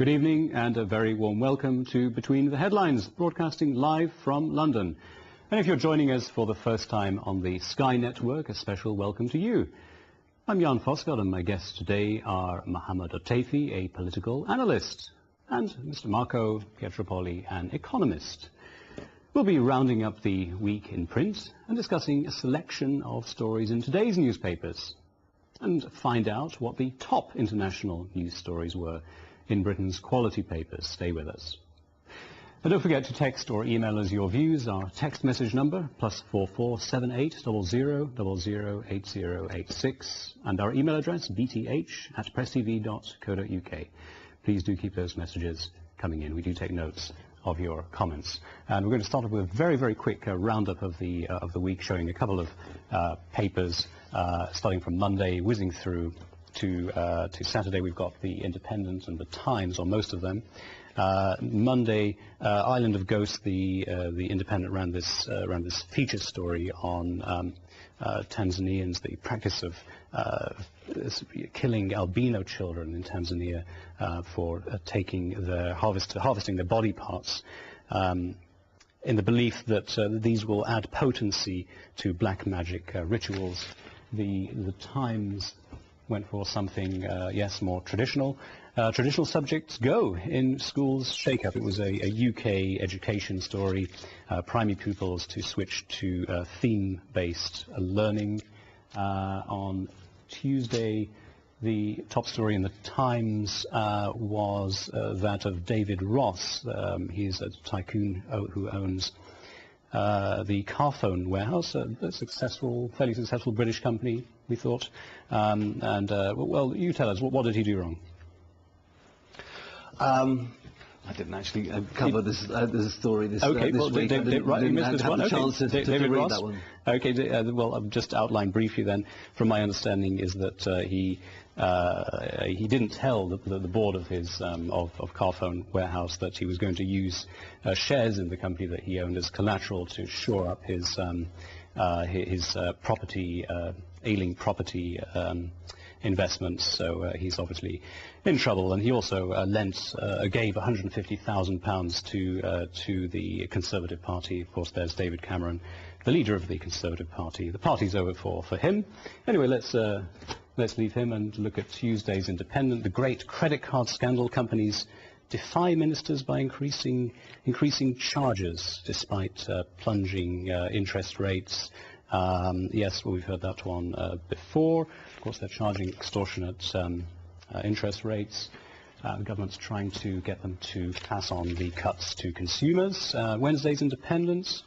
Good evening and a very warm welcome to Between the Headlines, broadcasting live from London. And if you're joining us for the first time on the Sky Network, a special welcome to you. I'm Jan Vosveld and my guests today are Mohammed Otefi, a political analyst, and Mr. Marco Pietropoli, an economist. We'll be rounding up the week in print and discussing a selection of stories in today's newspapers and find out what the top international news stories were in Britain's quality papers. Stay with us. And don't forget to text or email us your views. Our text message number, +44 78 00 00 8086, and our email address, bth@presstv.co.uk. Please do keep those messages coming in. We do take notes of your comments. And we're going to start off with a very, very quick roundup of the week, showing a couple of papers, starting from Monday, whizzing through to Saturday. We've got the Independent and the Times, or most of them. Monday, Island of Ghosts, the Independent ran this feature story on Tanzanians, the practice of killing albino children in Tanzania for harvesting their body parts, in the belief that these will add potency to black magic rituals. The Times went for something, yes, more traditional. Traditional subjects go in schools shake-up. It was a UK education story, primary pupils to switch to theme-based learning. On Tuesday, the top story in the Times was that of David Ross. He's a tycoon who owns the Carphone warehouse, a fairly successful British company, we thought. Well, you tell us, what did he do wrong? I didn't actually cover this story this week. You missed this one. David Ross. That one. Okay, well, I'll just outline briefly then. From my understanding is that he didn't tell the board of his of Carphone warehouse that he was going to use shares in the company that he owned as collateral to shore up his ailing property investments. So he's obviously in trouble, and he also gave £150,000 to the Conservative Party. Of course, there's David Cameron, the leader of the Conservative Party. The party's over for him. Anyway, let's leave him and look at Tuesday's Independent. The great credit card scandal. Companies defy ministers by increasing charges despite plunging interest rates. Yes, well, we've heard that one before. Of course, they're charging extortionate interest rates. The government's trying to get them to pass on the cuts to consumers. Wednesday's Independent.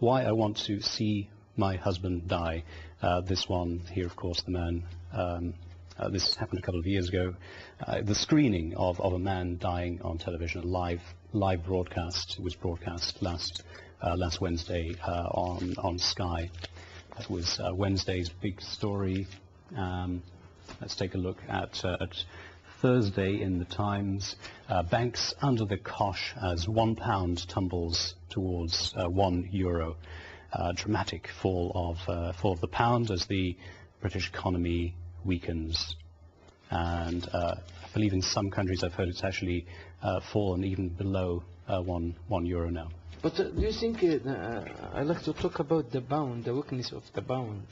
Why I want to see my husband die. This one here, of course, the man. This happened a couple of years ago. The screening of a man dying on television, a live broadcast. It was broadcast last Wednesday on Sky. That was Wednesday's big story. Let's take a look at Thursday in the Times. Banks under the cosh as £1 tumbles towards €1. Dramatic fall of the pound as the British economy weakens. And I believe in some countries I've heard it's actually fallen even below €1 now. But do you think, I'd like to talk about the pound, the weakness of the pound.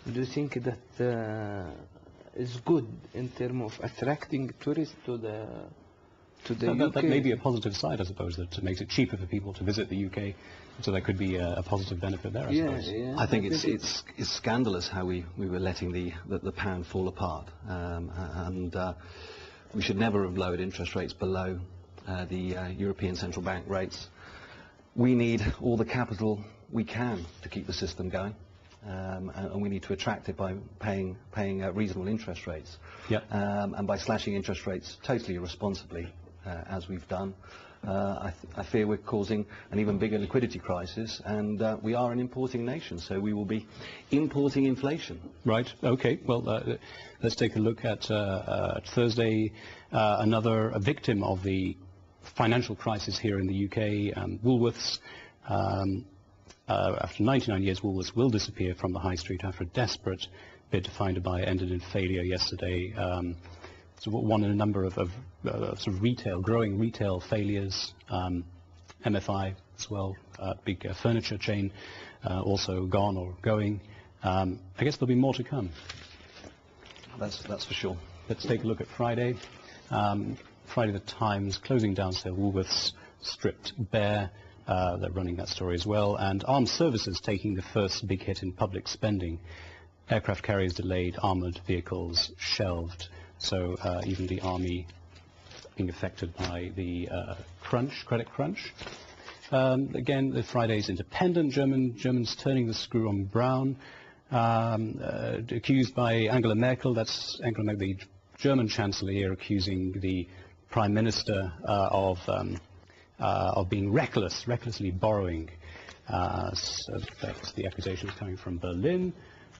Do you think that is good in terms of attracting tourists to the UK? That may be a positive side, I suppose, that makes it cheaper for people to visit the UK. So there could be a positive benefit there, I suppose. Yeah. I think it's scandalous how we were letting the pound fall apart. And we should never have lowered interest rates below the European Central Bank rates. We need all the capital we can to keep the system going, and we need to attract it by paying reasonable interest rates. Yep. And by slashing interest rates totally irresponsibly, as we've done, I fear we're causing an even bigger liquidity crisis, and we are an importing nation, so we will be importing inflation. Right. Okay. Well, let's take a look at Thursday. Another victim of the financial crisis here in the UK, Woolworths. After 99 years, Woolworths will disappear from the high street after a desperate bid to find a buyer ended in failure yesterday. one in a number of sort of growing retail failures. MFI as well, big furniture chain, also gone or going. I guess there'll be more to come. That's for sure. Let's take a look at Friday. Friday, the Times closing down sale. Woolworths stripped bare. They're running that story as well. And armed services taking the first big hit in public spending. Aircraft carriers delayed, armoured vehicles shelved. So even the army being affected by the credit crunch. Again, the Friday's Independent. Germans turning the screw on Brown. Accused by Angela Merkel. That's Angela Merkel, the German Chancellor here, accusing the Prime Minister of being recklessly borrowing. So that's the accusations coming from Berlin.